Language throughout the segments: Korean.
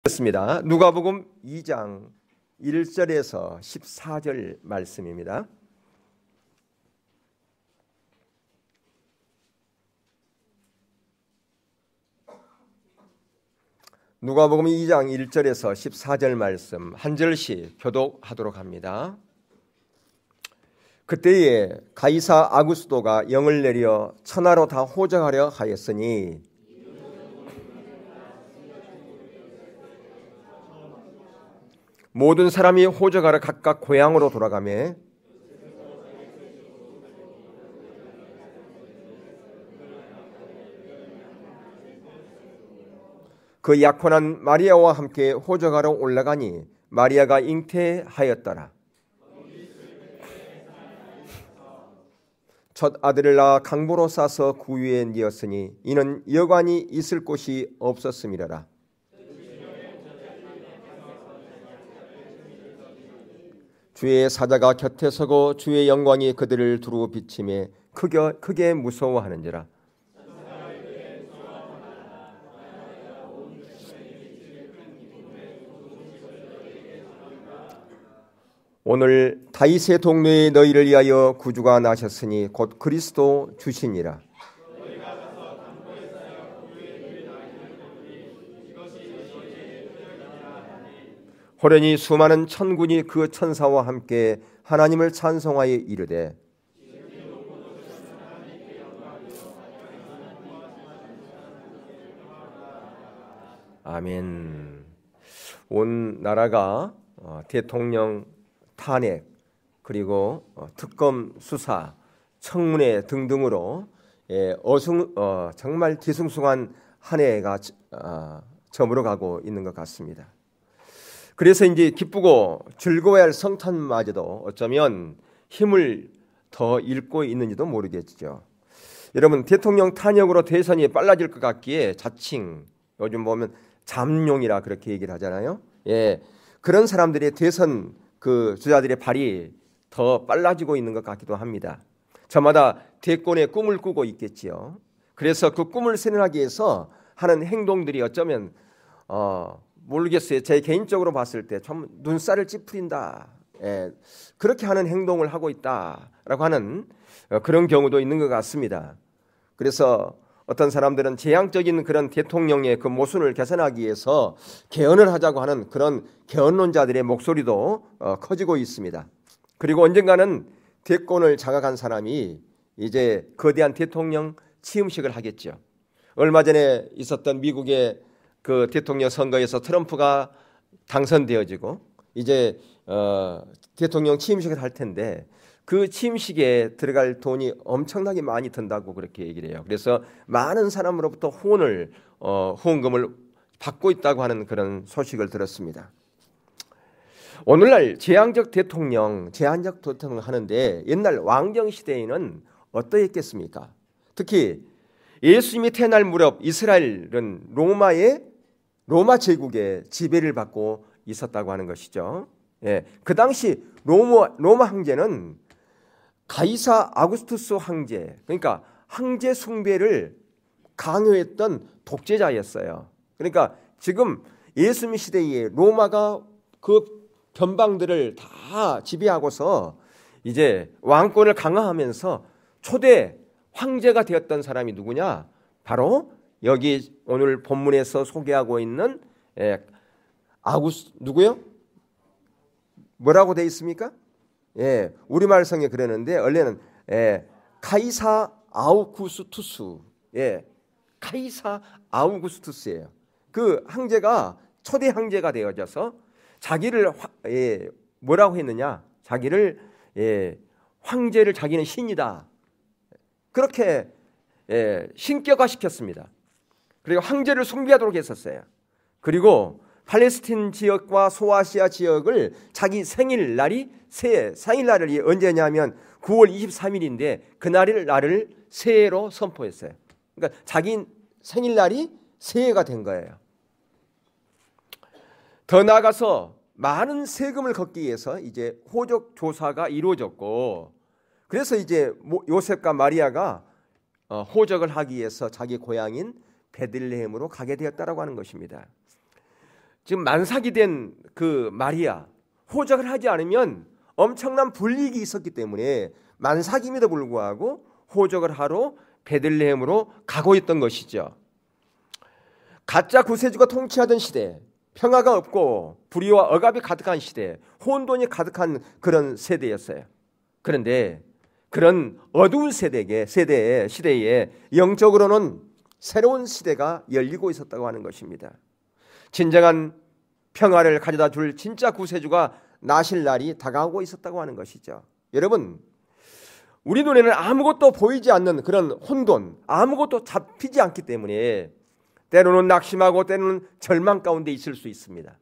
습니다. 누가복음 2장 1절에서 14절 말씀입니다. 누가복음 2장 1절에서 14절 말씀 한 절씩 교독하도록 합니다. 그때에 가이사 아구스도가 영을 내려 천하로 다 호적하려 하였으니 모든 사람이 호적하러 각각 고향으로 돌아가매 그 약혼한 마리아와 함께 호적하러 올라가니 마리아가 잉태하였더라. 첫 아들을 낳아 강보로 싸서 구유에 뉘었으니 이는 여관이 있을 곳이 없었음이라라. 주의 사자가 곁에 서고 주의 영광이 그들을 두루 비치매 크게 무서워하는지라. 오늘 다윗의 동네에 너희를 위하여 구주가 나셨으니 곧 그리스도 주시니라. 호련히 수많은 천군이 그 천사와 함께 하나님을 찬송하여 이르되 아멘. 온 나라가 대통령 탄핵 그리고 특검 수사 청문회 등등으로 정말 뒤숭숭한 한 해가 저물어가고 있는 것 같습니다. 그래서 이제 기쁘고 즐거워야 할 성탄마저도 어쩌면 힘을 더 잃고 있는지도 모르겠죠. 여러분, 대통령 탄핵으로 대선이 빨라질 것 같기에 자칭 요즘 보면 잠룡이라 그렇게 얘기를 하잖아요. 예, 그런 사람들의 대선 그 주자들의 발이 더 빨라지고 있는 것 같기도 합니다. 저마다 대권의 꿈을 꾸고 있겠지요. 그래서 그 꿈을 실현하기 위해서 하는 행동들이 어쩌면 모르겠어요. 제 개인적으로 봤을 때 좀 눈살을 찌푸린다. 예, 그렇게 하는 행동을 하고 있다라고 하는 그런 경우도 있는 것 같습니다. 그래서 어떤 사람들은 재앙적인 그런 대통령의 그 모순을 개선하기 위해서 개헌을 하자고 하는 그런 개헌론자들의 목소리도 커지고 있습니다. 그리고 언젠가는 대권을 장악한 사람이 이제 거대한 대통령 취임식을 하겠죠. 얼마 전에 있었던 미국의 그 대통령 선거에서 트럼프가 당선되어지고 이제 대통령 취임식을 할 텐데 그 취임식에 들어갈 돈이 엄청나게 많이 든다고 그렇게 얘기를 해요. 그래서 많은 사람으로부터 후원금을 받고 있다고 하는 그런 소식을 들었습니다. 오늘날 제한적 대통령 하는데 옛날 왕정 시대에는 어떠했겠습니까? 특히 예수님이 태어날 무렵 이스라엘은 로마 제국의 지배를 받고 있었다고 하는 것이죠. 예, 그 당시 로마 황제는 가이사 아구스투스 황제, 그러니까 황제 숭배를 강요했던 독재자였어요. 그러니까 지금 예수님 시대에 로마가 그 변방들을 다 지배하고서 이제 왕권을 강화하면서 초대 황제가 되었던 사람이 누구냐? 바로 여기 오늘 본문에서 소개하고 있는 누구요? 뭐라고 돼 있습니까? 예, 우리말성에 그러는데 원래는 카이사 아우구스투스, 카이사 아우구스투스예요. 그 황제가 초대 황제가 되어져서 자기를 뭐라고 했느냐? 자기를 황제를 자기는 신이다. 그렇게 신격화 시켰습니다. 그리고 황제를 숭배하도록 했었어요. 그리고 팔레스틴 지역과 소아시아 지역을 자기 생일날이 생일날이 언제냐면 9월 23일인데 그 날을 새해로 선포했어요. 그러니까 자기 생일날이 새해가 된 거예요. 더 나아가서 많은 세금을 걷기 위해서 이제 호적 조사가 이루어졌고 그래서 이제 요셉과 마리아가 호적을 하기 위해서 자기 고향인 베들레헴으로 가게 되었다라고 하는 것입니다. 지금 만삭이 된 그 마리아, 호적을 하지 않으면 엄청난 불이익이 있었기 때문에 만삭임에도 불구하고 호적을 하러 베들레헴으로 가고 있던 것이죠. 가짜 구세주가 통치하던 시대, 평화가 없고 불의와 억압이 가득한 시대, 혼돈이 가득한 그런 세대였어요. 그런데 그런 어두운 시대에 영적으로는 새로운 시대가 열리고 있었다고 하는 것입니다. 진정한 평화를 가져다 줄 진짜 구세주가 나실 날이 다가오고 있었다고 하는 것이죠. 여러분, 우리 눈에는 아무것도 보이지 않는 그런 혼돈, 아무것도 잡히지 않기 때문에 때로는 낙심하고 때로는 절망 가운데 있을 수 있습니다.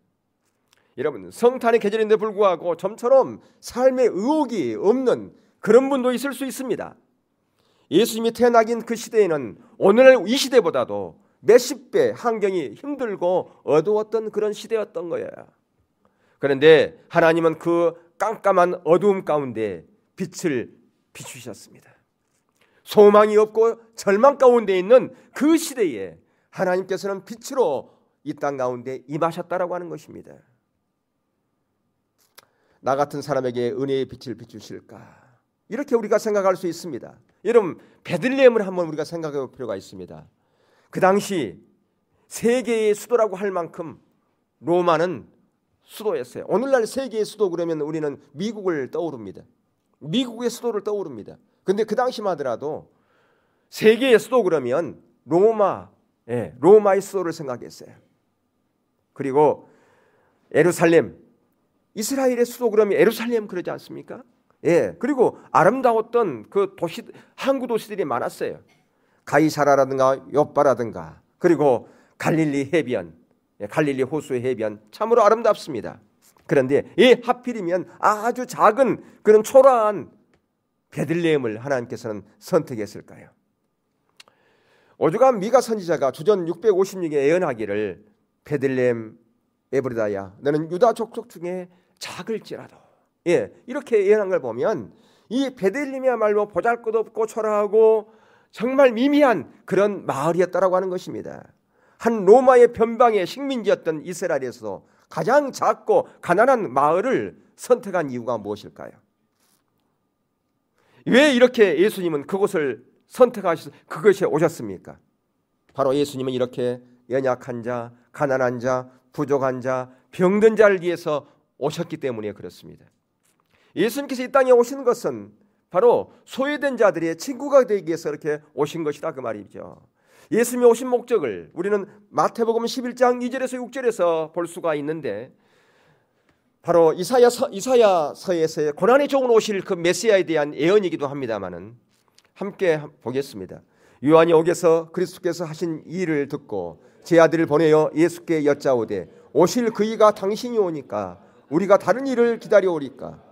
여러분, 성탄의 계절인데 불구하고 좀처럼 삶의 의욕이 없는 그런 분도 있을 수 있습니다. 예수님이 태어나긴 그 시대에는 오늘날 이 시대보다도 몇십 배 환경이 힘들고 어두웠던 그런 시대였던 거예요. 그런데 하나님은 그 깜깜한 어두움 가운데 빛을 비추셨습니다. 소망이 없고 절망 가운데 있는 그 시대에 하나님께서는 빛으로 이 땅 가운데 임하셨다라고 하는 것입니다. 나 같은 사람에게 은혜의 빛을 비추실까? 이렇게 우리가 생각할 수 있습니다. 여러분, 베들레헴을 한번 우리가 생각해 볼 필요가 있습니다. 그 당시 세계의 수도라고 할 만큼 로마는 수도였어요. 오늘날 세계의 수도 그러면 우리는 미국을 떠오릅니다. 미국의 수도를 떠오릅니다. 그런데 그 당시만 하더라도 세계의 수도 그러면 로마의 수도를 생각했어요. 그리고 예루살렘, 이스라엘의 수도 그러면 예루살렘 그러지 않습니까? 예. 그리고 아름다웠던 그 도시, 항구 도시들이 많았어요. 가이사라라든가 요빠라든가, 그리고 갈릴리 해변, 갈릴리 호수의 해변 참으로 아름답습니다. 그런데 이 하필이면 아주 작은 그런 초라한 베들레헴을 하나님께서는 선택했을까요? 오죽하면 미가 선지자가 주전 656에 예언하기를 베들레헴 에브라다야 너는 유다 족속 중에 작을지라도, 예, 이렇게 예언한 걸 보면 이 베들레헴이야말로 보잘것없고 초라하고 정말 미미한 그런 마을이었다라고 하는 것입니다. 한 로마의 변방의 식민지였던 이스라엘에서 가장 작고 가난한 마을을 선택한 이유가 무엇일까요? 왜 이렇게 예수님은 그곳을 선택하셔서 그것에 오셨습니까? 바로 예수님은 이렇게 연약한 자, 가난한 자, 부족한 자, 병든 자를 위해서 오셨기 때문에 그렇습니다. 예수님께서 이 땅에 오신 것은 바로 소외된 자들의 친구가 되기 위해서 이렇게 오신 것이다 그 말이죠. 예수님이 오신 목적을 우리는 마태복음 11장 2절에서 6절에서 볼 수가 있는데, 바로 이사야서에서의 고난의 종으로 오실 그 메시아에 대한 예언이기도 합니다마는 함께 보겠습니다. 요한이 옥에서 그리스도께서 하신 일을 듣고 제 아들을 보내어 예수께 여짜오되 오실 그이가 당신이 오니까 우리가 다른 일을 기다려오리까?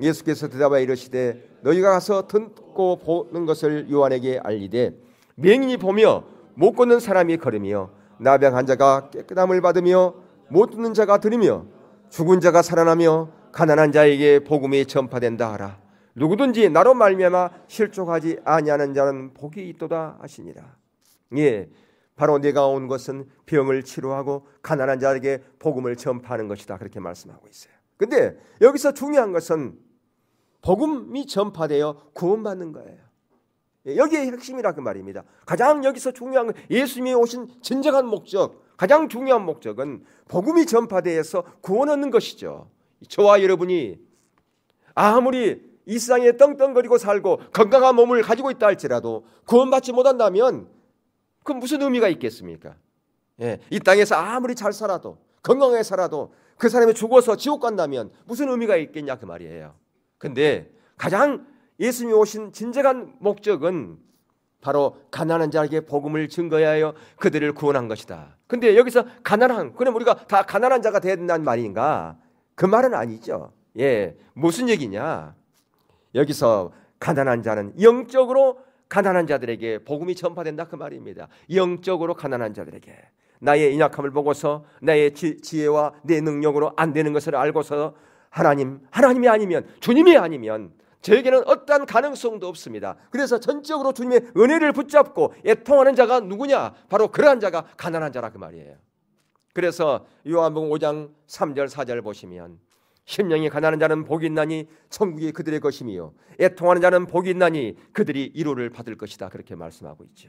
예수께서 대답하여 이르시되 너희가 가서 듣고 보는 것을 요한에게 알리되 맹인이 보며 못 걷는 사람이 걸으며 나병한 자가 깨끗함을 받으며 못 듣는 자가 들으며 죽은 자가 살아나며 가난한 자에게 복음이 전파된다 하라. 누구든지 나로 말미암아 실족하지 아니하는 자는 복이 있도다 하시니라. 예, 바로 내가 온 것은 병을 치료하고 가난한 자에게 복음을 전파하는 것이다, 그렇게 말씀하고 있어요. 근데 여기서 중요한 것은 복음이 전파되어 구원받는 거예요. 여기에 핵심이라 그 말입니다. 가장 여기서 중요한 건 예수님이 오신 진정한 목적, 가장 중요한 목적은 복음이 전파되어서 구원 얻는 것이죠. 저와 여러분이 아무리 이 세상에 떵떵거리고 살고 건강한 몸을 가지고 있다 할지라도 구원받지 못한다면 그 무슨 의미가 있겠습니까? 예, 이 땅에서 아무리 잘 살아도 건강하게 살아도 그 사람이 죽어서 지옥 간다면 무슨 의미가 있겠냐 그 말이에요. 근데 가장 예수님이 오신 진정한 목적은 바로 가난한 자에게 복음을 증거하여 그들을 구원한 것이다. 근데 여기서 가난한, 그럼 우리가 다 가난한 자가 돼야 된다는 말인가? 그 말은 아니죠. 예, 무슨 얘기냐? 여기서 가난한 자는 영적으로 가난한 자들에게 복음이 전파된다 그 말입니다. 영적으로 가난한 자들에게 나의 연약함을 보고서 나의 지혜와 내 능력으로 안 되는 것을 알고서 하나님이 아니면, 주님이 아니면 저에게는 어떠한 가능성도 없습니다. 그래서 전적으로 주님의 은혜를 붙잡고 애통하는 자가 누구냐? 바로 그러한 자가 가난한 자라 그 말이에요. 그래서 요한복음 5장 3절 4절 보시면 심령이 가난한 자는 복이 있나니 천국이 그들의 것이며 애통하는 자는 복이 있나니 그들이 위로를 받을 것이다. 그렇게 말씀하고 있죠.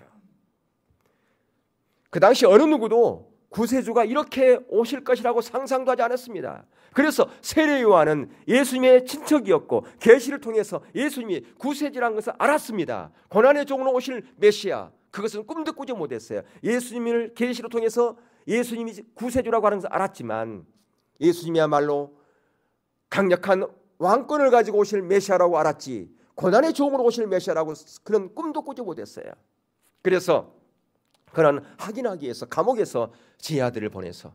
그 당시 어느 누구도 구세주가 이렇게 오실 것이라고 상상도 하지 않았습니다. 그래서 세례 요한은 예수님의 친척이었고 계시를 통해서 예수님이 구세주라는 것을 알았습니다. 고난의 종으로 오실 메시아, 그것은 꿈도 꾸지 못했어요. 예수님을 계시를 통해서 예수님이 구세주라고 하는 것을 알았지만 예수님이야말로 강력한 왕권을 가지고 오실 메시아라고 알았지 고난의 종으로 오실 메시아라고 그런 꿈도 꾸지 못했어요. 그래서 그는 확인하기 위해서 감옥에서 제 아들을 보내서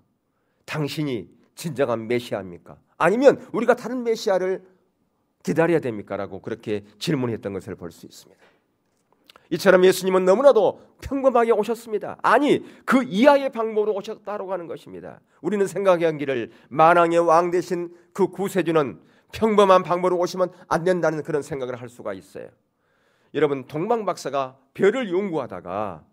당신이 진정한 메시아입니까? 아니면 우리가 다른 메시아를 기다려야 됩니까? 라고 그렇게 질문했던 것을 볼 수 있습니다. 이처럼 예수님은 너무나도 평범하게 오셨습니다. 아니 그 이하의 방법으로 오셨다고 하는 것입니다. 우리는 생각하기를 만왕의 왕 대신 그 구세주는 평범한 방법으로 오시면 안 된다는 그런 생각을 할 수가 있어요. 여러분 동방 박사가 별을 연구하다가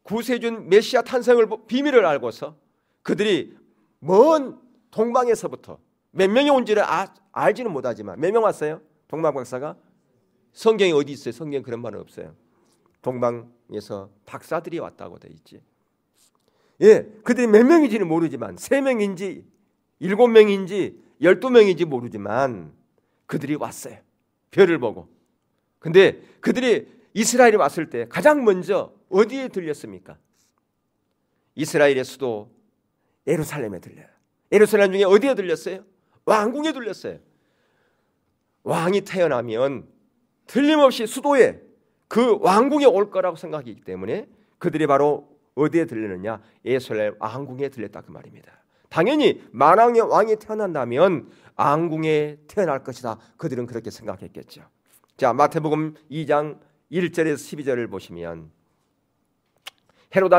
구세주 메시아 탄생을 비밀을 알고서 그들이 먼 동방에서부터 몇 명이 온지를 알지는 못하지만 몇 명 왔어요? 동방 박사가? 성경에 어디 있어요? 성경에 그런 말은 없어요. 동방에서 박사들이 왔다고 돼 있지. 예, 그들이 몇 명인지는 모르지만 3명인지 7명인지 12명인지 모르지만 그들이 왔어요. 별을 보고. 근데 그들이 이스라엘에 왔을 때 가장 먼저 어디에 들렸습니까? 이스라엘의 수도 예루살렘에 들려요. 예루살렘 중에 어디에 들렸어요? 왕궁에 들렸어요. 왕이 태어나면 틀림없이 수도에 그 왕궁에 올 거라고 생각하기 때문에 그들이 바로 어디에 들리느냐? 예루살렘 왕궁에 들렸다 그 말입니다. 당연히 만왕의 왕이 태어난다면 왕궁에 태어날 것이다. 그들은 그렇게 생각했겠죠. 자, 마태복음 2장 1절에서 12절을 보시면 헤롯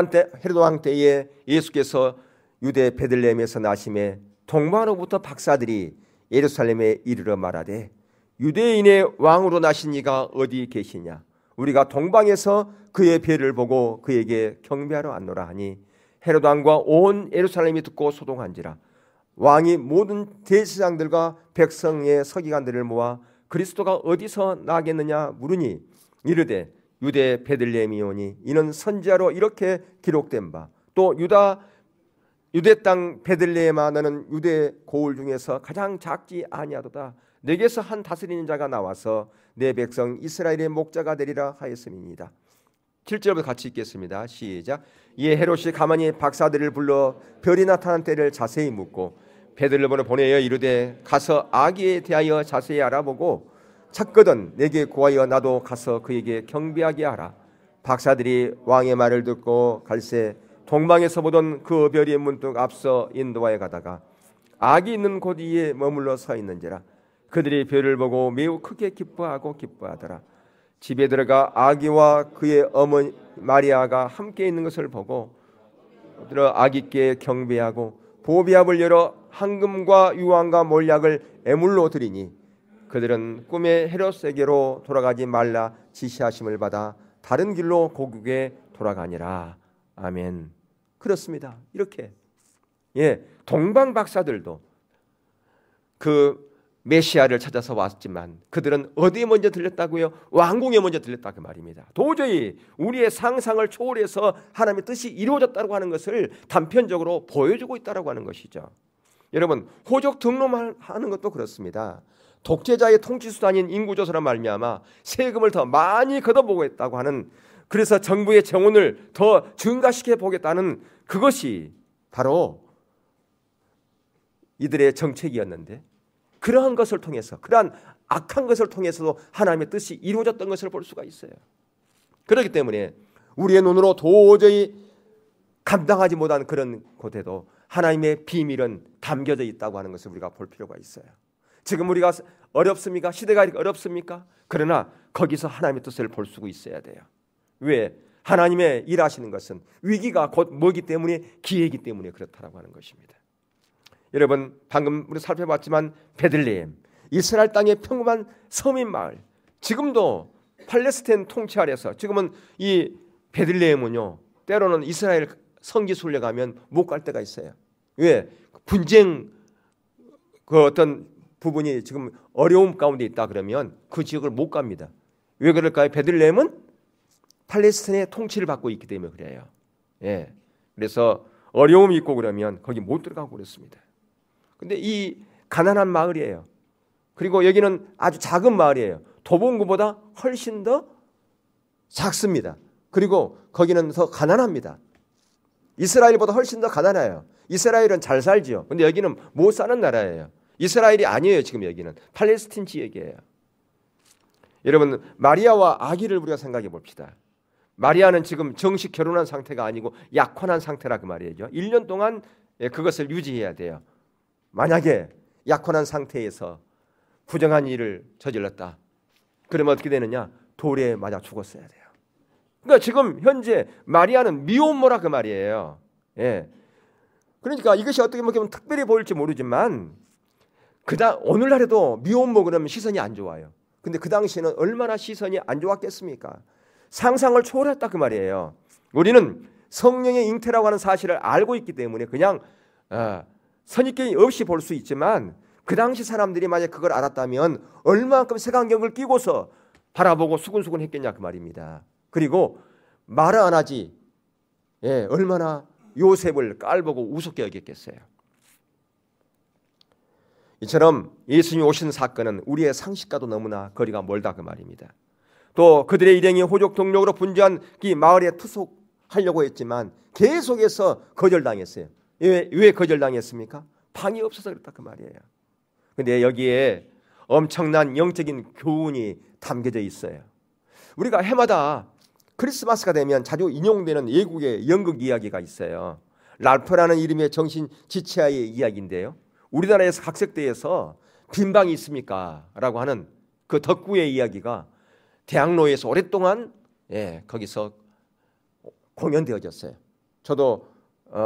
왕 때에 예수께서 유대 베들레헴에서 나심에 동방으로부터 박사들이 예루살렘에 이르러 말하되 유대인의 왕으로 나신 이가 어디 계시냐? 우리가 동방에서 그의 별을 보고 그에게 경배하러 왔노라 하니 헤롯 왕과 온 예루살렘이 듣고 소동한지라. 왕이 모든 대제사장들과 백성의 서기관들을 모아 그리스도가 어디서 나겠느냐 물으니 이르되 유대 베들레헴이오니 이는 선지자로 이렇게 기록된 바 또 유대 땅 베들레헴아 너는 유대 고을 중에서 가장 작지 아니하도다. 내게서 한 다스리는 자가 나와서 내 백성 이스라엘의 목자가 되리라 하였음이니이다. 7절부터 같이 읽겠습니다. 시작. 이에 헤롯이 가만히 박사들을 불러 별이 나타난 때를 자세히 묻고 베들레헴으로 보내어 이르되 가서 아기에 대하여 자세히 알아보고 찾거든 내게 구하여 나도 가서 그에게 경배하게 하라. 박사들이 왕의 말을 듣고 갈새 동방에서 보던 그 별이 문득 앞서 인도하여 가다가 아기 있는 곳 위에 머물러 서 있는지라. 그들이 별을 보고 매우 크게 기뻐하더라. 집에 들어가 아기와 그의 어머니 마리아가 함께 있는 것을 보고 들어 아기께 경배하고 보비압을 열어 황금과 유황과 몰약을 애물로 드리니 그들은 꿈에 헤롯에게로 돌아가지 말라 지시하심을 받아 다른 길로 고국에 돌아가니라. 아멘. 그렇습니다. 이렇게 동방 박사들도 그 메시아를 찾아서 왔지만 그들은 어디에 먼저 들렸다고요? 왕궁에 먼저 들렸다 그 말입니다. 도저히 우리의 상상을 초월해서 하나님의 뜻이 이루어졌다고 하는 것을 단편적으로 보여주고 있다고 하는 것이죠. 여러분 호적 등록하는 것도 그렇습니다. 독재자의 통치수단인 인구조사로 말미암아 세금을 더 많이 걷어보겠다고 하는, 그래서 정부의 정원을 더 증가시켜 보겠다는 그것이 바로 이들의 정책이었는데, 그러한 것을 통해서, 그러한 악한 것을 통해서도 하나님의 뜻이 이루어졌던 것을 볼 수가 있어요. 그렇기 때문에 우리의 눈으로 도저히 감당하지 못한 그런 곳에도 하나님의 비밀은 담겨져 있다고 하는 것을 우리가 볼 필요가 있어요. 지금 우리가 어렵습니까? 시대가 어렵습니까? 그러나 거기서 하나님의 뜻을 볼 수 있어야 돼요. 왜? 하나님의 일하시는 것은 위기가 곧 뭐기 때문에, 기회이기 때문에 그렇다라고 하는 것입니다. 여러분, 방금 우리 살펴봤지만 베들레헴, 이스라엘 땅의 평범한 서민 마을, 지금도 팔레스타인 통치 아래서 지금은 이 베들레헴은요, 때로는 이스라엘 성지 순례가면 못 갈 때가 있어요. 왜? 분쟁 그 어떤 부분이 지금 어려움 가운데 있다 그러면 그 지역을 못 갑니다. 왜 그럴까요? 베들레헴은 팔레스타인의 통치를 받고 있기 때문에 그래요. 예. 그래서 어려움이 있고 그러면 거기 못 들어가고 그랬습니다. 근데 이 가난한 마을이에요. 그리고 여기는 아주 작은 마을이에요. 도봉구보다 훨씬 더 작습니다. 그리고 거기는 더 가난합니다. 이스라엘보다 훨씬 더 가난해요. 이스라엘은 잘 살지요. 근데 여기는 못 사는 나라예요. 이스라엘이 아니에요. 지금 여기는 팔레스틴 지역이에요. 여러분, 마리아와 아기를 우리가 생각해 봅시다. 마리아는 지금 정식 결혼한 상태가 아니고 약혼한 상태라 그 말이죠. 1년 동안 그것을 유지해야 돼요. 만약에 약혼한 상태에서 부정한 일을 저질렀다. 그러면 어떻게 되느냐? 돌에 맞아 죽었어야 돼요. 그러니까 지금 현재 마리아는 미혼모라 그 말이에요. 예. 그러니까 이것이 어떻게 보면 특별히 보일지 모르지만 오늘날에도 미혼모 그러면 시선이 안 좋아요. 근데 그 당시에는 얼마나 시선이 안 좋았겠습니까? 상상을 초월했다 그 말이에요. 우리는 성령의 잉태라고 하는 사실을 알고 있기 때문에 그냥 선입견이 없이 볼 수 있지만 그 당시 사람들이 만약 그걸 알았다면 얼마만큼 색안경을 끼고서 바라보고 수근수근 했겠냐 그 말입니다. 그리고 말을 안 하지. 예, 얼마나 요셉을 깔보고 우습게 여겼겠어요. 이처럼 예수님이 오신 사건은 우리의 상식과도 너무나 거리가 멀다 그 말입니다. 또 그들의 일행이 호족 동력으로 분주한 이 마을에 투속하려고 했지만 계속해서 거절당했어요. 왜 거절당했습니까? 방이 없어서 그렇다 그 말이에요. 근데 여기에 엄청난 영적인 교훈이 담겨져 있어요. 우리가 해마다 크리스마스가 되면 자주 인용되는 외국의 연극 이야기가 있어요. 랄프라는 이름의 정신지체아의 이야기인데요. 우리나라에서 각색대에서 빈방이 있습니까? 라고 하는 그 덕구의 이야기가 대학로에서 오랫동안 거기서 공연되어졌어요. 저도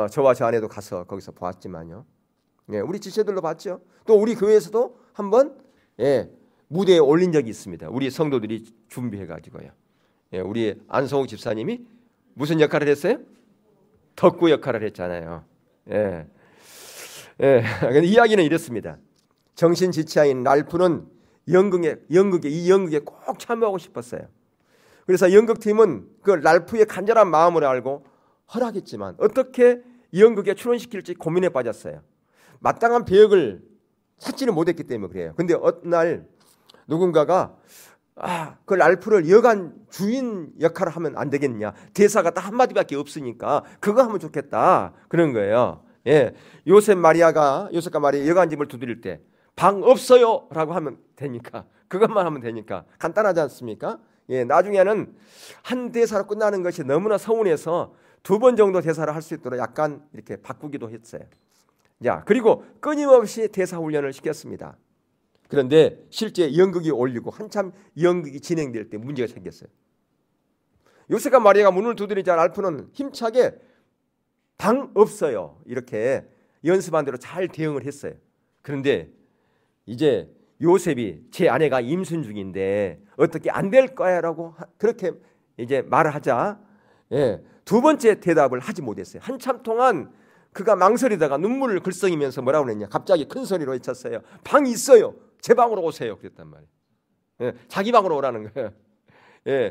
저와 저 아내도 가서 거기서 보았지만요. 우리 지체들로 봤죠. 또 우리 교회에서도 한번 무대에 올린 적이 있습니다. 우리 성도들이 준비해가지고요. 우리 안성욱 집사님이 무슨 역할을 했어요? 덕구 역할을 했잖아요. 이야기는 이렇습니다. 정신지체아인 랄프는 이 연극에 꼭 참여하고 싶었어요. 그래서 연극팀은 그 랄프의 간절한 마음을 알고 허락했지만 어떻게 이 연극에 출연시킬지 고민에 빠졌어요. 마땅한 배역을 찾지는 못했기 때문에 그래요. 근데 어느 날 누군가가 그 랄프를 여관 주인 역할을 하면 안 되겠냐. 대사가 딱 한마디밖에 없으니까 그거 하면 좋겠다. 그런 거예요. 요셉과 마리아 여관집을 두드릴 때 방 없어요 라고 하면 되니까 그것만 하면 되니까 간단하지 않습니까? 나중에는 한 대사로 끝나는 것이 너무나 서운해서 2번 정도 대사를 할 수 있도록 약간 이렇게 바꾸기도 했어요. 자, 그리고 끊임없이 대사 훈련을 시켰습니다. 그런데 실제 연극이 올리고 한참 연극이 진행될 때 문제가 생겼어요. 요셉과 마리아가 문을 두드리자 랄프는 힘차게 방 없어요 이렇게 연습한 대로 잘 대응을 했어요. 그런데 이제 요셉이 제 아내가 임신 중인데 어떻게 안 될 거야라고 그렇게 이제 말을 하자 2번째 대답을 하지 못했어요. 한참 동안 그가 망설이다가 눈물을 글썽이면서 뭐라고 그랬냐. 갑자기 큰 소리로 외쳤어요. 방이 있어요. 제 방으로 오세요. 그랬단 말이에요. 자기 방으로 오라는 거예요.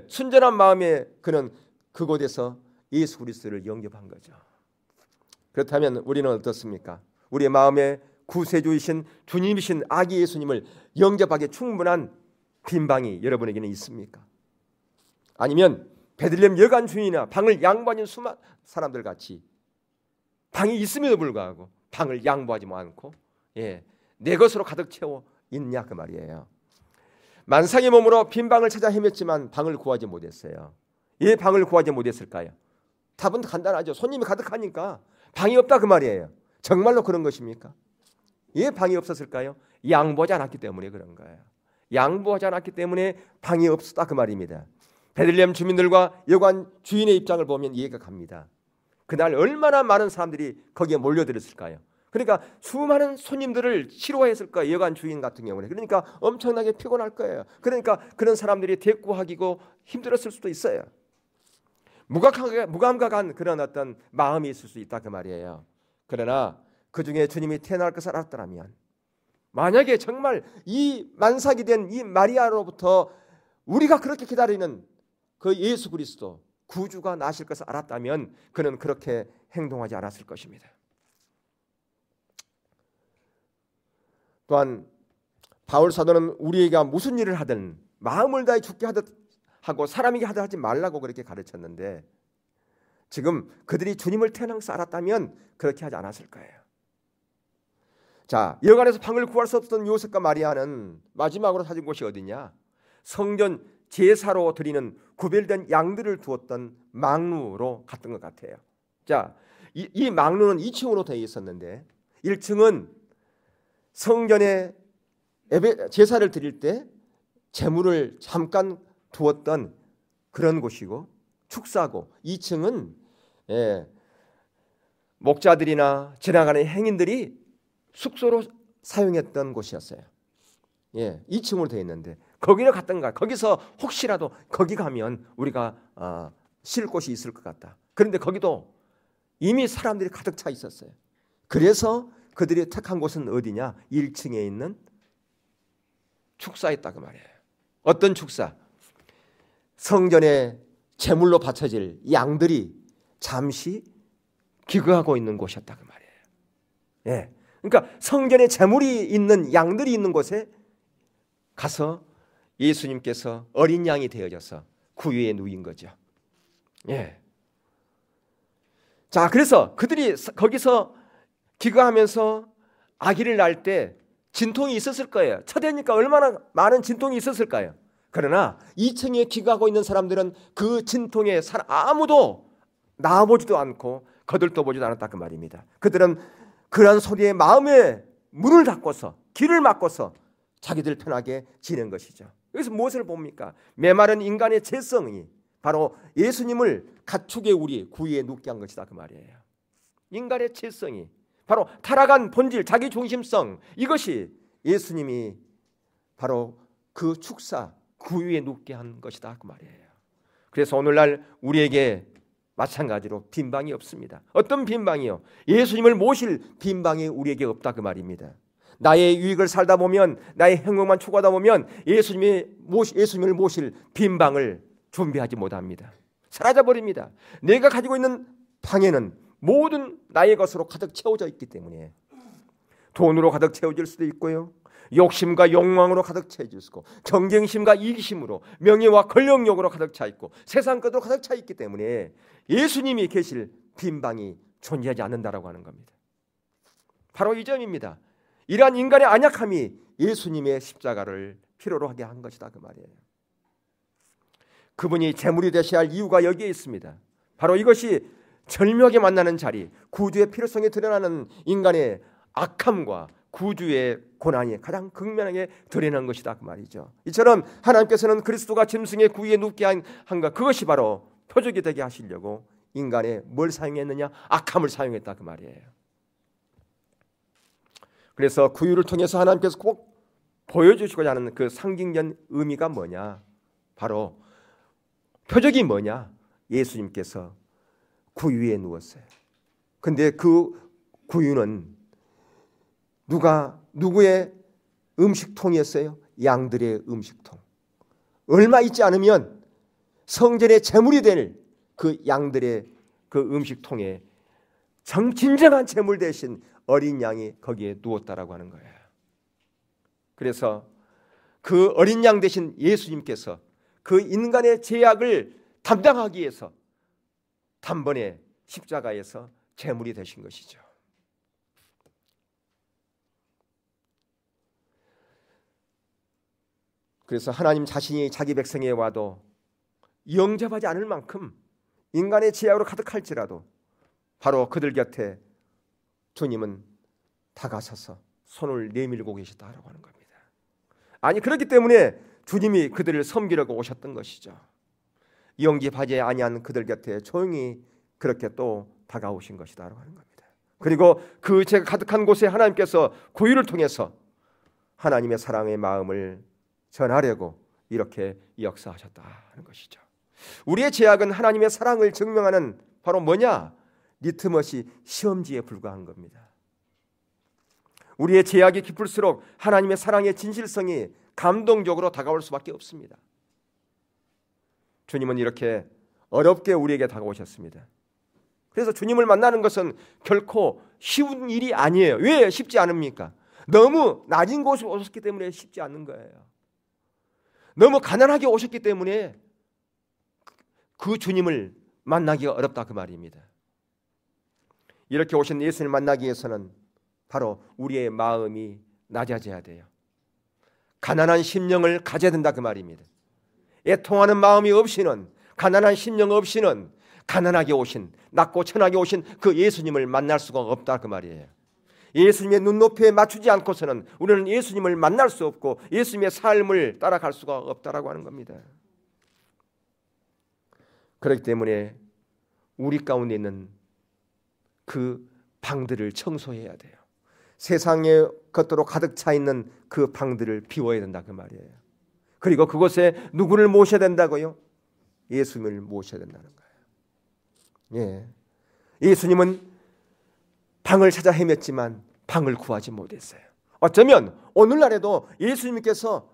순전한 마음에 그는 그곳에서 예수 그리스도를 영접한 거죠. 그렇다면 우리는 어떻습니까? 우리의 마음에 구세주이신 주님이신 아기 예수님을 영접하기에 충분한 빈방이 여러분에게는 있습니까? 아니면 베들레헴 여관 주인이나 방을 양보하는 수많은 사람들 같이 방이 있음에도 불구하고 방을 양보하지 않고 내 것으로 가득 채워 있냐 그 말이에요. 만상의 몸으로 빈 방을 찾아 헤맸지만 방을 구하지 못했어요. 왜 방을 구하지 못했을까요? 답은 간단하죠. 손님이 가득하니까 방이 없다 그 말이에요. 정말로 그런 것입니까? 왜 방이 없었을까요? 양보하지 않았기 때문에 그런 거예요. 양보하지 않았기 때문에 방이 없었다 그 말입니다. 베들레헴 주민들과 여관 주인의 입장을 보면 이해가 갑니다. 그날 얼마나 많은 사람들이 거기에 몰려들었을까요? 그러니까 수많은 손님들을 치료했을 거예요. 여관 주인 같은 경우는. 그러니까 엄청나게 피곤할 거예요. 그러니까 그런 사람들이 대꾸하기고 힘들었을 수도 있어요. 무감각한 그런 어떤 마음이 있을 수 있다 그 말이에요. 그러나 그 중에 주님이 태어날 것을 알았더라면, 만약에 정말 이 만삭이 된 이 마리아로부터 우리가 그렇게 기다리는 그 예수 그리스도 구주가 나실 것을 알았다면 그는 그렇게 행동하지 않았을 것입니다. 또한 바울 사도는 우리가 무슨 일을 하든 마음을 다해 죽게 하듯 하고 사람에게 하듯 하지 말라고 그렇게 가르쳤는데, 지금 그들이 주님을 태어난 것을 알았다면 그렇게 하지 않았을 거예요. 자, 여간에서 방을 구할 수 없었던 요셉과 마리아는 마지막으로 찾은 곳이 어디냐? 성전 제사로 드리는 구별된 양들을 두었던 망루로 갔던 것 같아요. 자, 이 망루는 2층으로 되어 있었는데 1층은 성전에 제사를 드릴 때 제물을 잠깐 두었던 그런 곳이고 축사고, 2층은 목자들이나 지나가는 행인들이 숙소로 사용했던 곳이었어요. 2층으로 되어 있는데 거기를 갔던가, 거기서 혹시라도 거기 가면 우리가 쉴 곳이 있을 것 같다. 그런데 거기도 이미 사람들이 가득 차 있었어요. 그래서 그들이 택한 곳은 어디냐? 1층에 있는 축사였다 그 말이에요. 어떤 축사? 성전에 제물로 바쳐질 양들이 잠시 기거하고 있는 곳이었다 그 말이에요. 그러니까 성전에 제물이 있는 양들이 있는 곳에 가서 예수님께서 어린 양이 되어져서 구유에 누인 거죠. 자, 그래서 그들이 거기서 기거하면서 아기를 낳을 때 진통이 있었을 거예요. 첫애니까 얼마나 많은 진통이 있었을까요? 그러나 2층에 기거하고 있는 사람들은 그 진통에 아무도 나아보지도 않고 거들떠보지도 않았다 그 말입니다. 그들은 그러한 소리에 마음에 문을 닫고서 길을 막고서 자기들 편하게 지낸 것이죠. 여기서 무엇을 봅니까? 메마른 인간의 죄성이 바로 예수님을 가축의 우리 구유에 눕게 한 것이다 그 말이에요. 인간의 죄성이 바로 타락한 본질, 자기 중심성, 이것이 예수님이 바로 그 축사 구유에 눕게 한 것이다 그 말이에요. 그래서 오늘날 우리에게 마찬가지로 빈방이 없습니다. 어떤 빈방이요? 예수님을 모실 빈방이 우리에게 없다 그 말입니다. 나의 유익을 살다 보면, 나의 행복만 추구하다 보면 예수님을 모실 빈방을 준비하지 못합니다. 사라져버립니다. 내가 가지고 있는 방에는 모든 나의 것으로 가득 채워져 있기 때문에 돈으로 가득 채워질 수도 있고요, 욕심과 욕망으로 가득 채워질 수 있고, 경쟁심과 이기심으로, 명예와 권력욕으로 가득 차 있고, 세상 것으로 가득 차 있기 때문에 예수님이 계실 빈방이 존재하지 않는다라고 하는 겁니다. 바로 이 점입니다. 이러한 인간의 안약함이 예수님의 십자가를 필요로 하게 한 것이다 그 말이에요. 그분이 제물이 되셔야 할 이유가 여기에 있습니다. 바로 이것이 절묘하게 만나는 자리, 구주의 필요성이 드러나는 인간의 악함과 구주의 고난이 가장 극명하게 드러나는 것이다 그 말이죠. 이처럼 하나님께서는 그리스도가 짐승의 구유에 눕게 한 것, 그것이 바로 표적이 되게 하시려고 인간의 뭘 사용했느냐? 악함을 사용했다 그 말이에요. 그래서 구유를 통해서 하나님께서 꼭 보여주시고자 하는 그 상징적 의미가 뭐냐? 바로 표적이 뭐냐? 예수님께서 구유에 누웠어요. 근데 그 구유는 누구의 음식통이었어요? 양들의 음식통. 얼마 있지 않으면 성전의 제물이 될 그 양들의 그 음식통에 진정한 제물 대신 어린 양이 거기에 누웠다라고 하는 거예요. 그래서 그 어린 양 대신 예수님께서 그 인간의 죄악을 담당하기 위해서 단번에 십자가에서 제물이 되신 것이죠. 그래서 하나님 자신이 자기 백성에 와도 영접하지 않을 만큼 인간의 죄악으로 가득할지라도 바로 그들 곁에 주님은 다가서서 손을 내밀고 계시다라고 하는 겁니다. 아니, 그렇기 때문에 주님이 그들을 섬기려고 오셨던 것이죠. 영접하지 아니한 그들 곁에 조용히 그렇게 또 다가오신 것이다라고 하는 겁니다. 그리고 그 죄가 가득한 곳에 하나님께서 구유를 통해서 하나님의 사랑의 마음을 전하려고 이렇게 역사하셨다 하는 것이죠. 우리의 제약은 하나님의 사랑을 증명하는 바로 뭐냐? 리트머시 시험지에 불과한 겁니다. 우리의 제약이 깊을수록 하나님의 사랑의 진실성이 감동적으로 다가올 수밖에 없습니다. 주님은 이렇게 어렵게 우리에게 다가오셨습니다. 그래서 주님을 만나는 것은 결코 쉬운 일이 아니에요. 왜 쉽지 않습니까? 너무 낮은 곳에 오셨기 때문에 쉽지 않는 거예요. 너무 가난하게 오셨기 때문에 그 주님을 만나기가 어렵다 그 말입니다. 이렇게 오신 예수님을 만나기 위해서는 바로 우리의 마음이 낮아져야 돼요. 가난한 심령을 가져야 된다 그 말입니다. 애통하는 마음이 없이는, 가난한 심령 없이는 가난하게 오신, 낮고 천하게 오신 그 예수님을 만날 수가 없다 그 말이에요. 예수님의 눈높이에 맞추지 않고서는 우리는 예수님을 만날 수 없고 예수님의 삶을 따라갈 수가 없다라고 하는 겁니다. 그렇기 때문에 우리 가운데 있는 그 방들을 청소해야 돼요. 세상의 것들로 가득 차 있는 그 방들을 비워야 된다 그 말이에요. 그리고 그곳에 누구를 모셔야 된다고요? 예수님을 모셔야 된다는 거예요. 예. 예수님은 방을 찾아 헤맸지만 방을 구하지 못했어요. 어쩌면 오늘날에도 예수님께서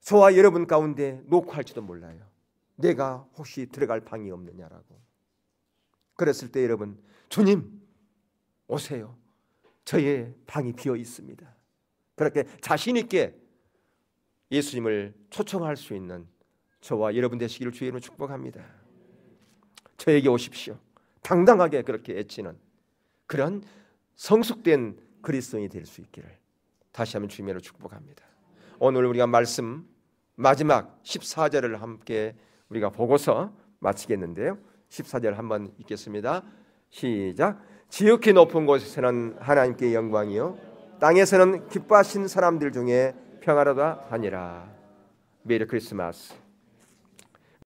저와 여러분 가운데 놓고 할지도 몰라요. 내가 혹시 들어갈 방이 없느냐라고. 그랬을 때 여러분, 주님 오세요. 저의 방이 비어 있습니다. 그렇게 자신 있게 예수님을 초청할 수 있는 저와 여러분 되시기를 주의 이름으로 축복합니다. 저에게 오십시오. 당당하게 그렇게 외치는 그런 성숙된 그리스도인이 될 수 있기를 다시 한번 주의 이름으로 축복합니다. 오늘 우리가 말씀 마지막 14절을 함께 우리가 보고서 마치겠는데요. 14절 한번 읽겠습니다. 시작. 지극히 높은 곳에서는 하나님께 영광이요 땅에서는 기뻐하신 사람들 중에 평화로다 하니라. 메리 크리스마스.